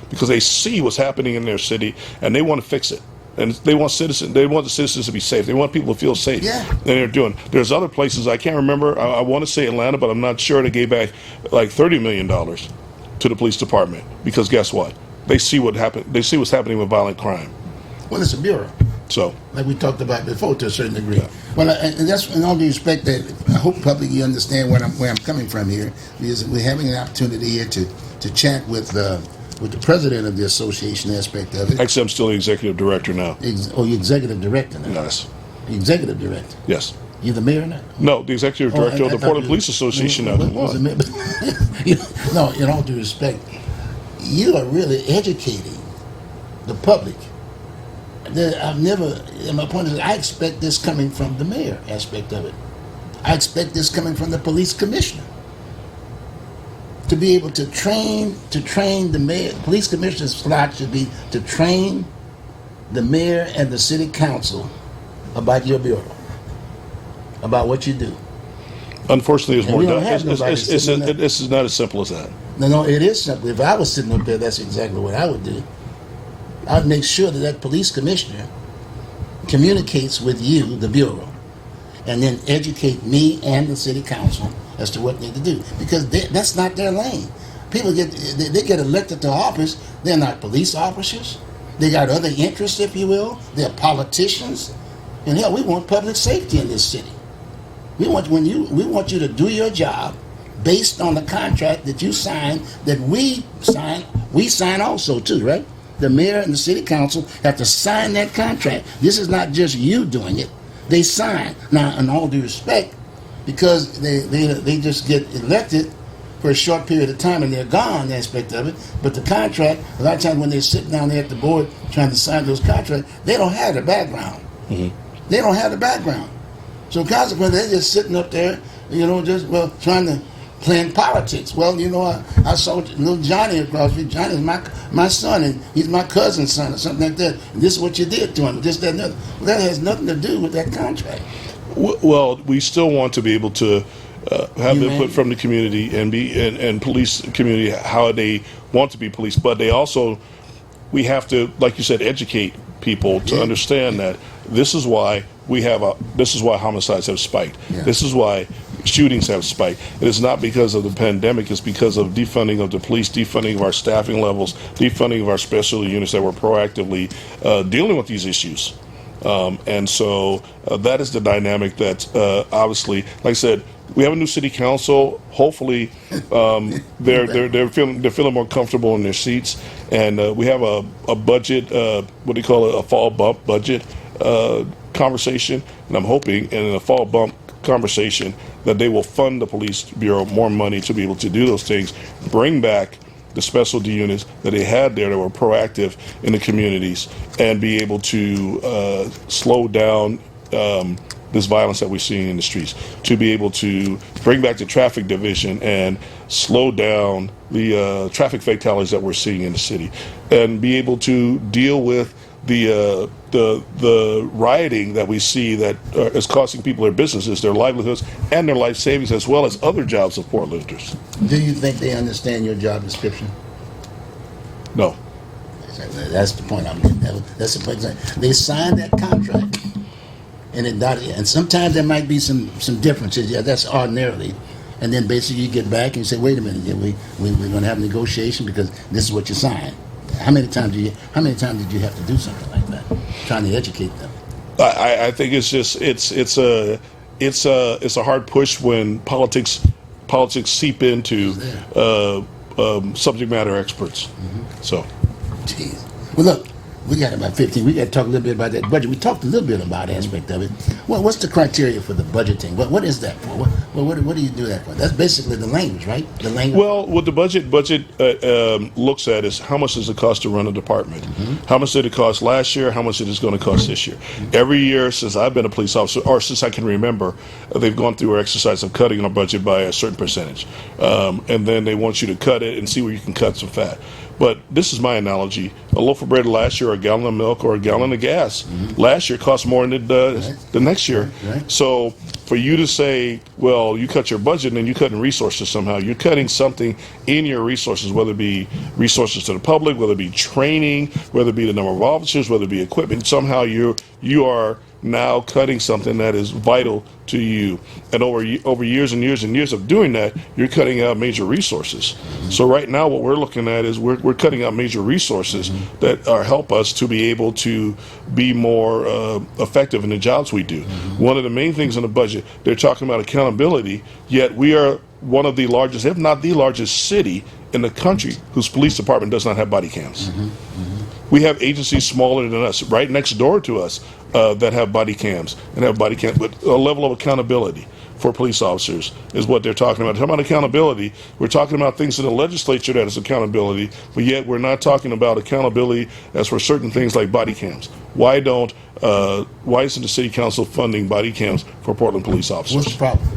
because they see what's happening in their city and they want to fix it. And they want the citizens to be safe. They want people to feel safe. Yeah. And they're doing. There's other places, I can't remember. I want to say Atlanta, but I'm not sure. They gave back like $30 million to the police department because guess what? They see what happened. They see what's happening with violent crime. Well, it's a bureau. So, like we talked about before, to a certain degree. Yeah. Well, and that's in all due respect that I hope public you understand where I'm coming from here, because we're having an opportunity here to chat with with the president of the association aspect of it. Actually, I'm still the executive director now. You're executive director now. Yes. Executive director. Yes. You the mayor now? No, the executive director of the Portland Police Association now. No, in all due respect, you are really educating the public. My point is, I expect this coming from the mayor aspect of it. I expect this coming from the police commissioner. To be able to train the mayor, police commissioner's slot should be to train the mayor and the city council about your bureau, about what you do. Unfortunately, it's And more we don't done. have nobody sitting there. This is not as simple as that. No, it is simple. If I was sitting up there, that's exactly what I would do. I'd make sure that police commissioner communicates with you, the bureau, and then educate me and the city council as to what they need to do, because that's not their lane. People they get elected to office. They're not police officers. They got other interests, if you will. They're politicians. And hell, we want public safety in this city. We want you to do your job based on the contract that you sign, that we sign. We sign also too, right? The mayor and the city council have to sign that contract. This is not just you doing it. They sign. Now, in all due respect, because they just get elected for a short period of time and they're gone, the aspect of it. But the contract, a lot of times when they're sitting down there at the board trying to sign those contracts, they don't have the background. Mm-hmm. They don't have the background. So consequently, they're just sitting up there, trying to playing politics. Well, I saw little Johnny across the street. Johnny's my son, and he's my cousin's son, or something like that. And this is what you did to him. This, that, and that. Well, that has nothing to do with that contract. Well, we still want to be able to have input from the community and police community how they want to be policed, but we have to, like you said, educate people to understand that this is why homicides have spiked. Yeah. This is why shootings have spiked. It is not because of the pandemic. It's because of defunding of the police, defunding of our staffing levels, defunding of our special units that were proactively dealing with these issues. And so that is the dynamic that obviously, like I said, we have a new city council. Hopefully, they're feeling more comfortable in their seats, and we have a budget, what do you call it, a fall bump budget conversation, and I'm hoping in a fall bump conversation that they will fund the police bureau more money to be able to do those things, bring back the specialty units that they had there that were proactive in the communities, and be able to slow down this violence that we're seeing in the streets, to be able to bring back the traffic division and slow down the traffic fatalities that we're seeing in the city, and be able to deal with the rioting that we see that is costing people their businesses, their livelihoods, and their life savings, as well as other jobs of Portlanders. Do you think they understand your job description? No. That's the point I'm getting. That's the point. They signed that contract, and sometimes there might be some differences. Yeah, that's ordinarily. And then basically you get back and you say, wait a minute, we're going to have a negotiation because this is what you signed. How many times did you have to do something like that, trying to educate them? I think it's just it's a hard push when politics seep into subject matter experts. Mm-hmm. So, jeez. Well, look, we got about 15. We got to talk a little bit about that budget. We talked a little bit about the aspect of it. What's the criteria for the budgeting? What is that for? What do you do that for? That's basically the language, right? The language. Well, what the budget looks at is how much does it cost to run a department? Mm-hmm. How much did it cost last year? How much it is going to cost this year? Mm-hmm. Every year since I've been a police officer, or since I can remember, they've gone through an exercise of cutting our budget by a certain percentage, and then they want you to cut it and see where you can cut some fat. But this is my analogy. A loaf of bread last year, or a gallon of milk, or a gallon of gas, mm-hmm. last year cost more than it does the next year. Right. So for you to say, well, you cut your budget and then you cut in resources somehow, you're cutting something in your resources, whether it be resources to the public, whether it be training, whether it be the number of officers, whether it be equipment, somehow you are now cutting something that is vital to you. And over years and years and years of doing that, you're cutting out major resources. Mm-hmm. So right now what we're looking at is we're cutting out major resources mm-hmm. that help us to be able to be more effective in the jobs we do. Mm-hmm. One of the main things in the budget, they're talking about accountability, yet we are one of the largest, if not the largest city in the country whose police department does not have body cams. We have agencies smaller than us, right next door to us, that have body cams with a level of accountability for police officers is what they're talking about. Talking about accountability, we're talking about things in the legislature that is accountability, but yet we're not talking about accountability as for certain things like body cams. Why isn't the city council funding body cams for Portland police officers? What's the problem?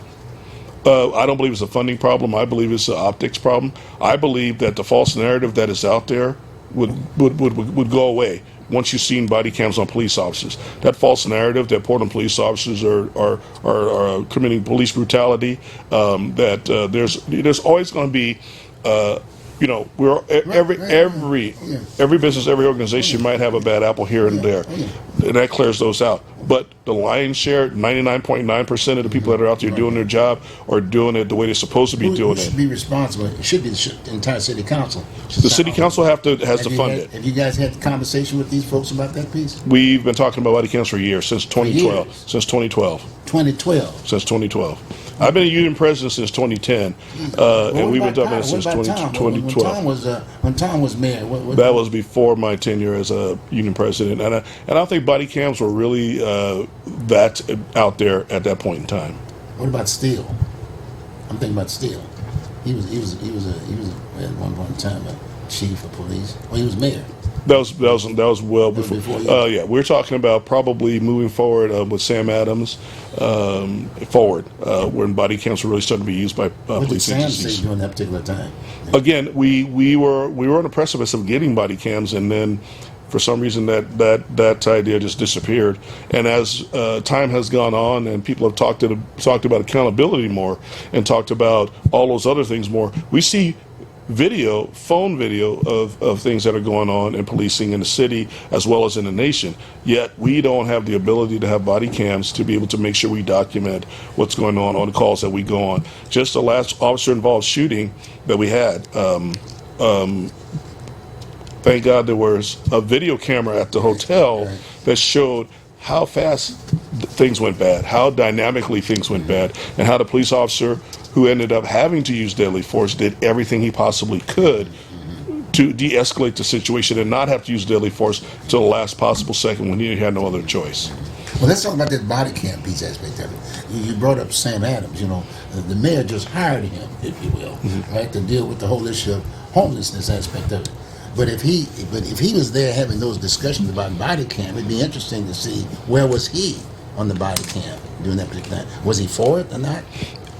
I don't believe it's a funding problem. I believe it's an optics problem. I believe that the false narrative that is out there would go away once you've seen body cams on police officers. That false narrative that Portland police officers are committing police brutality. There's always going to be. Every business, every organization might have a bad apple here and there, and that clears those out. But the lion's share, 99.9% of the people that are out there doing their job are doing it the way they're supposed to be doing Who should it. be responsible? It should be the entire city council. The city council has to fund it. Have you guys had a conversation with these folks about that piece? We've been talking about body cams for years, since 2012. years? Since 2012. 2012. Since 2012. I've been a union president since 2010, and we've been talking about it since 2012. When Tom was mayor, That was before my tenure as a union president, and I don't think body cams were really that out there at that point in time. What about Steele? I'm thinking about Steele. He was at one point in time a chief of police. Well, he was mayor. That was well before. Yeah, we're talking about probably moving forward with Sam Adams when body cams were really starting to be used by What did police Sam agencies. say during that particular time? Again, we were on the precipice of getting body cams, and then for some reason that idea just disappeared. And as time has gone on, and people have talked about accountability more, and talked about all those other things more, we see phone video of things that are going on in policing in the city as well as in the nation. Yet we don't have the ability to have body cams to be able to make sure we document what's going on the calls that we go on. Just the last officer-involved shooting that we had, thank God there was a video camera at the hotel that showed how fast things went bad, how dynamically things went bad, and how the police officer who ended up having to use deadly force did everything he possibly could to de-escalate the situation and not have to use deadly force until the last possible second when he had no other choice. Well, let's talk about that body cam piece aspect of it. You brought up Sam Adams. The mayor just hired him, if you will, right, to deal with the whole issue of homelessness aspect of it. But if he was there having those discussions about body cam, it'd be interesting to see where was he on the body cam during that particular time. Was he for it or not?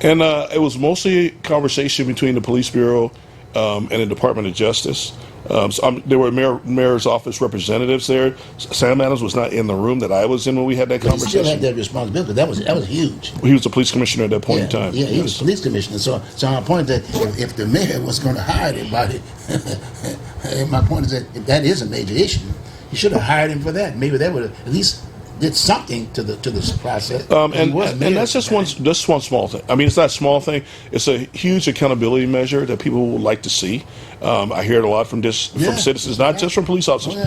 And it was mostly a conversation between the police bureau and the Department of Justice. There were mayor's office representatives there. Sam Adams was not in the room that I was in when we had that But conversation. he still had that responsibility. That was huge. He was the police commissioner at that point in time. Yeah, he was police commissioner. So my point is that if the mayor was going to hire anybody, my point is that if that is a major issue, he should have hired him for that. Maybe that would have at least did something to this process. And that's just one small thing. I mean, it's not a small thing. It's a huge accountability measure that people would like to see. I hear it a lot from citizens, not just from police officers.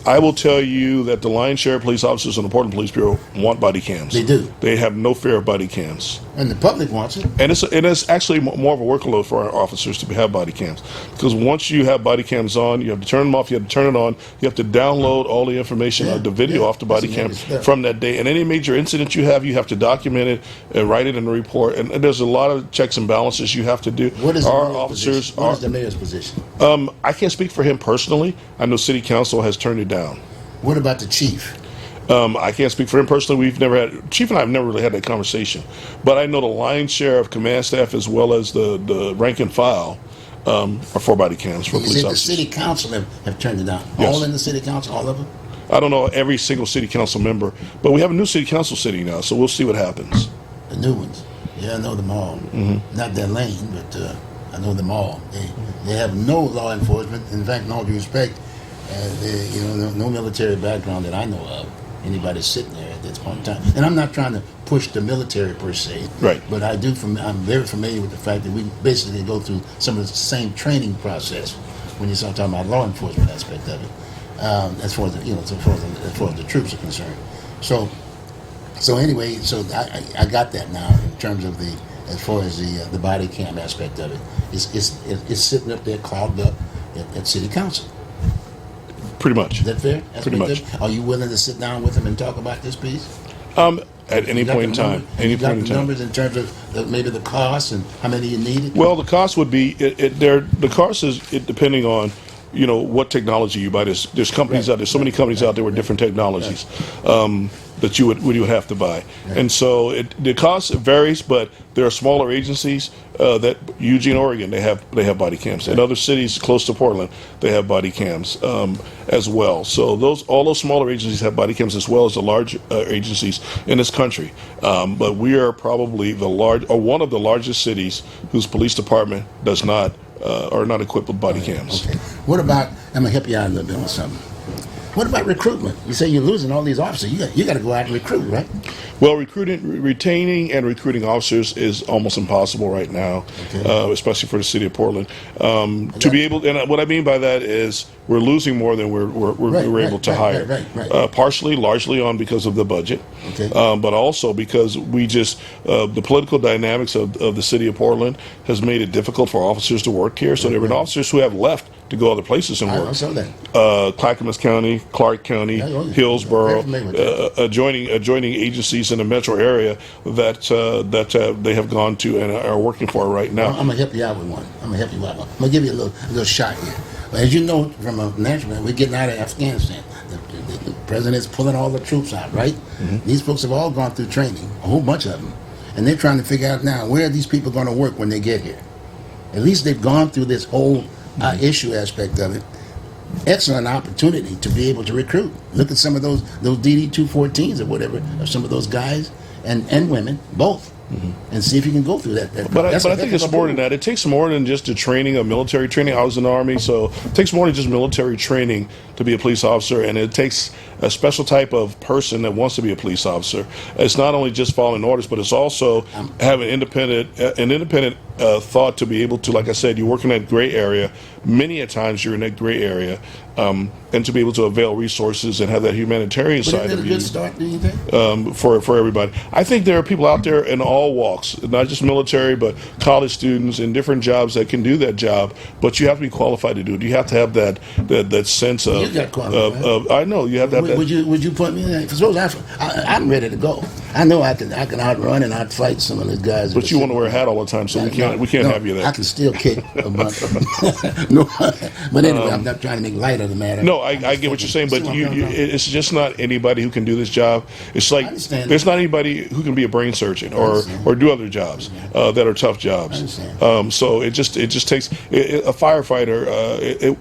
I will tell you that the lion's share of police officers in the Portland Police Bureau want body cams. They do. They have no fear of body cams. And the public wants it. And it's actually more of a workload for our officers to have body cams, because once you have body cams on, you have to turn them off, you have to turn it on, you have to download all the information, the video off the body cam from that day. And any major incident you have to document it and write it in a report. And there's a lot of checks and balances you have to do. What is the mayor's position? I can't speak for him personally. I know City Council has turned it down. What about the chief? I can't speak for him personally. Chief and I have never really had that conversation. But I know the lion's share of command staff as well as the rank and file are for body cams for police officers. The city council have turned it down. Yes. All in the city council, all of them? I don't know every single city council member, but we have a new city council sitting now, so we'll see what happens. The new ones. Yeah, I know them all. Not their lane, but I know them all. They have no law enforcement. In fact, in all due respect, no military background that I know of. Anybody sitting there at this point in time. And I'm not trying to push the military per se. Right. But I'm very familiar with the fact that we basically go through some of the same training process when you start talking about law enforcement aspect of it. As far as the troops are concerned. So anyway, I got that now in terms of the as far as the body cam aspect of it. It's sitting up there clogged up at City Council. Pretty much. Is that fair? Pretty much. Are you willing to sit down with them and talk about this piece? At any point in time. Numbers in terms of maybe the cost and how many you needed? Well, the cost would be the cost is depending on what technology you buy. There's companies out there. So many companies out there with different technologies that you would have to buy, and so the cost varies. But there are smaller agencies that Eugene, Oregon, they have body cams. In other cities close to Portland, they have body cams as well. So all those smaller agencies have body cams as well as the large agencies in this country. But we are probably one of the largest cities whose police department does not are not equipped with body cams. Okay. What about? I'm gonna help you out a little bit with something. What about recruitment? You say you're losing all these officers. You got to go out and recruit, right? Well, retaining and recruiting officers is almost impossible right now, especially for the city of Portland. To be able, and what I mean by that is we're losing more than we're able to hire. Partially, largely because of the budget, but also because the political dynamics of the city of Portland has made it difficult for officers to work here. So there have been officers who have left to go other places and work. I saw that. Clackamas County, Clark County, Hillsborough, adjoining agencies in the metro area that they have gone to and are working for right now. I'm gonna help you out with one. I'm gonna give you a little shot here. But as you know, from a national, we're getting out of Afghanistan. The president's pulling all the troops out, right? Mm-hmm. These folks have all gone through training, a whole bunch of them, and they're trying to figure out now where are these people going to work when they get here. At least they've gone through this whole issue aspect of it. Excellent opportunity to be able to recruit. Look at some of those DD-214s or whatever, or some of those guys and women, both, and see if you can go through that. But I think it's more than that. It takes more than just the training of military training. I was in the Army, so it takes more than just military training to be a police officer, and it takes a special type of person that wants to be a police officer. It's not only just following orders, but it's also having an independent thought to be able to, like I said, you work in that gray area. Many a times you're in that gray area, and to be able to avail resources and have that humanitarian side of you. Good start, do you think? For everybody. I think there are people out there in all walks, not just military, but college students in different jobs that can do that job, but you have to be qualified to do it. You have to have that sense of... You got qualified. I know, you have to have that. Would you put me in that? Suppose I'm ready to go. I know I can outrun and outfight some of those guys. But you want to wear a hat all the time, so we can't have you there. I can still kick a bunch. No, but anyway, I'm not trying to make light of the matter. No, I get what you're saying, but it's just not anybody who can do this job. It's like there's not anybody who can be a brain surgeon or do other jobs that are tough jobs. So it just takes a firefighter.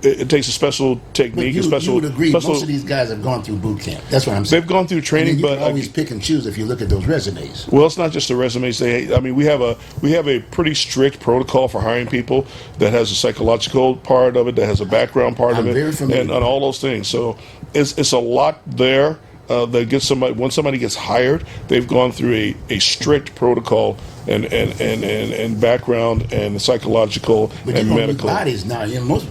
It takes a special technique. You would agree most of these guys have gone through boot camp. That's what I'm saying. They've gone through training, but you can always pick and choose if you look at those resumes. Well, it's not just the resumes. We have a pretty strict protocol for hiring people that has a psychological part of it, that has a background part of it, and all those things. So it's a lot there that gets somebody. When somebody gets hired, they've gone through a strict protocol and background and psychological and medical. Bodies now,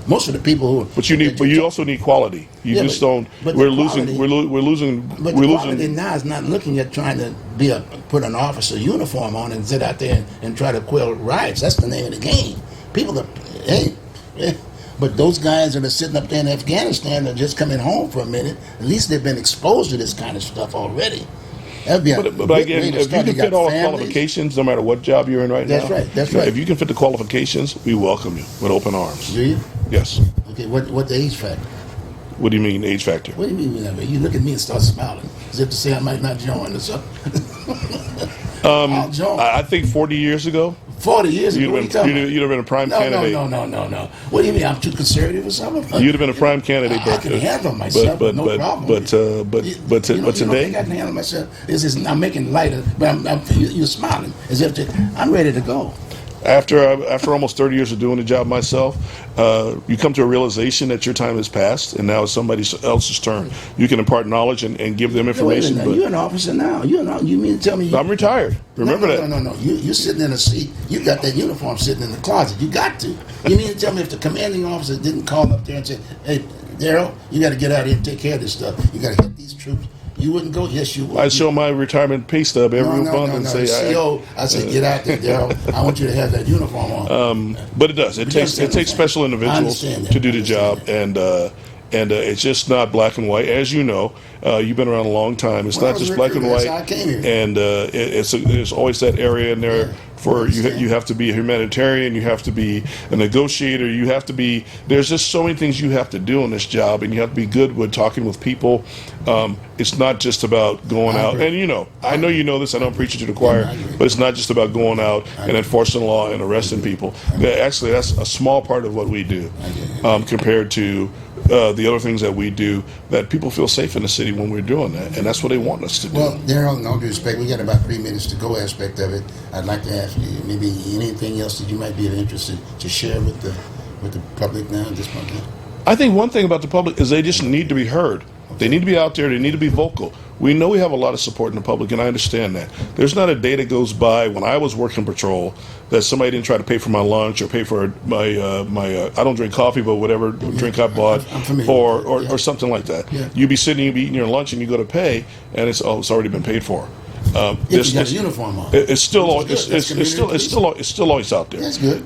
most of the people who. But you also need quality. You just don't. We're losing. But the quality now is not looking at trying to put an officer uniform on and sit out there and try to quell riots. That's the name of the game. People are, but those guys that are sitting up there in Afghanistan are just coming home for a minute. At least they've been exposed to this kind of stuff already. But again, if you can fit all the qualifications, no matter what job you're in right now. That's right. If you can fit the qualifications, we welcome you with open arms. Do you? Yes. Okay. What the age factor? What do you mean, age factor? What do you mean? You look at me and start smiling, as if to say I might not join or something. I'll join. I think 40 years ago. 40 years ago? You'd have been a prime candidate. No. What do you mean? I'm too conservative or something? You'd have been a prime candidate. I can handle myself, no problem. But today, I can handle myself. I'm making light of, but you're smiling as if I'm ready to go. After almost 30 years of doing the job myself, you come to a realization that your time has passed, and now it's somebody else's turn. You can impart knowledge and give them information. But you're an officer now. You mean to tell me? I'm retired. Remember that? No. You're sitting in a seat. You got that uniform sitting in the closet. You got to. You mean to tell me if the commanding officer didn't call up there and say, "Hey, Daryl, you got to get out here and take care of this stuff. You got to hit these troops." You wouldn't go? Yes, you would. I show my retirement pay stub every month and say, I say, get out there, Daryl. I want you to have that uniform on. but it does. It takes special individuals to do the job, and it's just not black and white. As you know, you've been around a long time. It's not just black and white. I came here. And there's always that area in there for you have to be a humanitarian, you have to be a negotiator, you have to be. There's just so many things you have to do in this job, and you have to be good with talking with people. It's not just about going out, and I know you know this. I don't preach it to the choir, but it's not just about going out and enforcing the law and arresting people. Actually, that's a small part of what we do compared to the other things that we do, that people feel safe in the city when we're doing that, and that's what they want us to do. Well, Daryl, in all due respect, we got about 3 minutes to go aspect of it. I'd like to ask you maybe anything else that you might be interested to share with the public now at this point. I think one thing about the public is they just need to be heard. They need to be out there. They need to be vocal. We know we have a lot of support in the public, and I understand that. There's not a day that goes by when I was working patrol that somebody didn't try to pay for my lunch or pay for my I don't drink coffee, but whatever drink I bought, or something like that. Yeah. You'd be sitting, you'd be eating your lunch, and you go to pay, and it's already been paid for. If you got a uniform on, it's still always out there. That's good.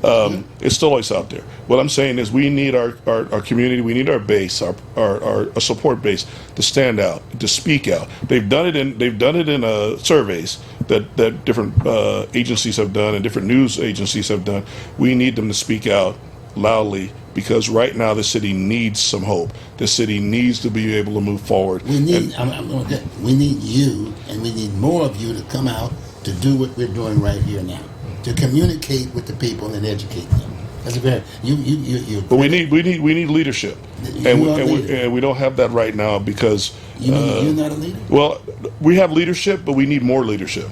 It's still always out there. What I'm saying is we need our community, we need our base, our support base to stand out, to speak out. They've done it in surveys that different agencies have done and different news agencies have done. We need them to speak out loudly, because right now the city needs some hope. The city needs to be able to move forward. We need you, and we need more of you to come out to do what we're doing right here now, to communicate with the people and educate them. That's a very you. But we need leadership, and we don't have that right now because you're not a leader. Well, we have leadership, but we need more leadership.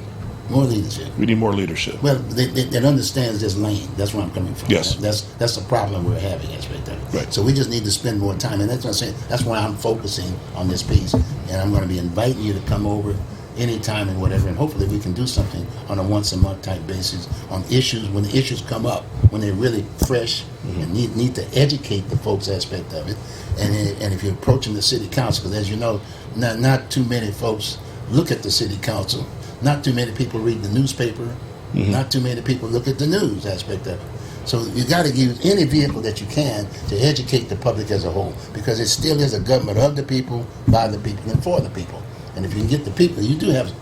More leadership. We need more leadership. Well, that understands this lane. That's where I'm coming from. Yes. That's the problem we're having. That's right there. Right. So we just need to spend more time, and that's what I'm saying. That's why I'm focusing on this piece, and I'm going to be inviting you to come over anytime and whatever, and hopefully we can do something on a once-a-month type basis on issues when the issues come up, when they're really fresh, and need to educate the folks aspect of it. And if you're approaching the city council, because as you know, not too many folks look at the city council. Not too many people read the newspaper. Not too many people look at the news aspect of it. So you got to use any vehicle that you can to educate the public as a whole, because it still is a government of the people, by the people, and for the people. And if you can get the people, you do have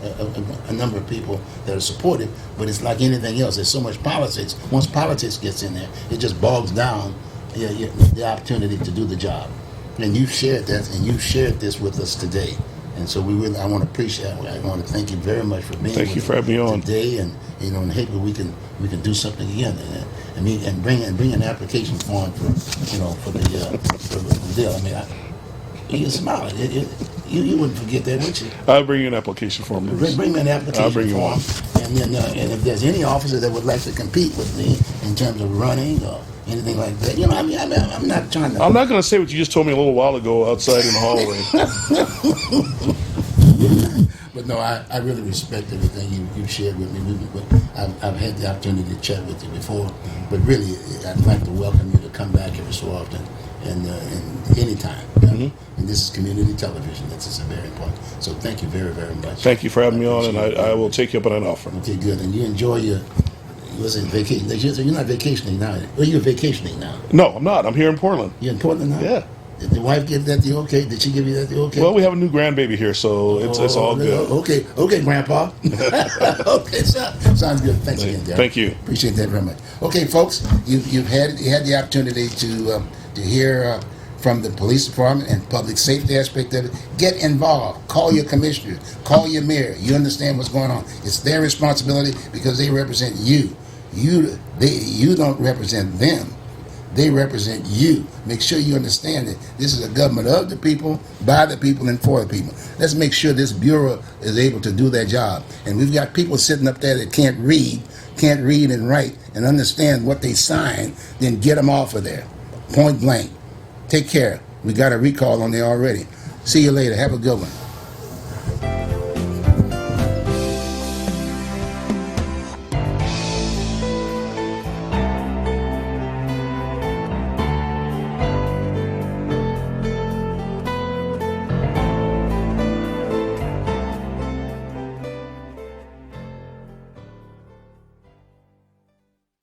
a number of people that are supportive, but it's like anything else. There's so much politics. Once politics gets in there, it just bogs down the opportunity to do the job. And you've shared that, and you've shared this with us today. And so I want to appreciate. I want to thank you very much for being. Thank you for having me on today, and and hopefully we can do something again, and bring an application form for the deal. I mean, you smile. You wouldn't forget that, would you? I'll bring you an application form. Bring me an application I'll bring you form, one. and then if there's any officer that would like to compete with me in terms of running or anything like that, I'm not trying to. I'm not going to say what you just told me a little while ago outside in the hallway. But no, I really respect everything you shared with me. I've had the opportunity to chat with you before, but really, I'd like to welcome you to come back every so often and anytime. And this is community television. This is very important. So thank you very, very much. Thank you for having me on, and I will take you up on an offer. Okay, good. And you enjoy your vacation. You're not vacationing now. Well, you're vacationing now. No, I'm not. I'm here in Portland. You're in Portland now? Yeah. Did the wife give that the okay? Did she give you that the okay? Well, we have a new grandbaby here, so it's all good. Okay, Grandpa. Okay, sounds good. Thanks again, Derek. Thank you. Appreciate that very much. Okay, folks, you had the opportunity to hear from the police department and public safety aspect of it. Get involved. Call your commissioner. Call your mayor. You understand what's going on. It's their responsibility because they represent you. You don't represent them. They represent you. Make sure you understand that this is a government of the people, by the people, and for the people. Let's make sure this bureau is able to do their job. And we've got people sitting up there that can't read and write and understand what they sign, then get them off of there. Point blank. Take care. We got a recall on there already. See you later. Have a good one.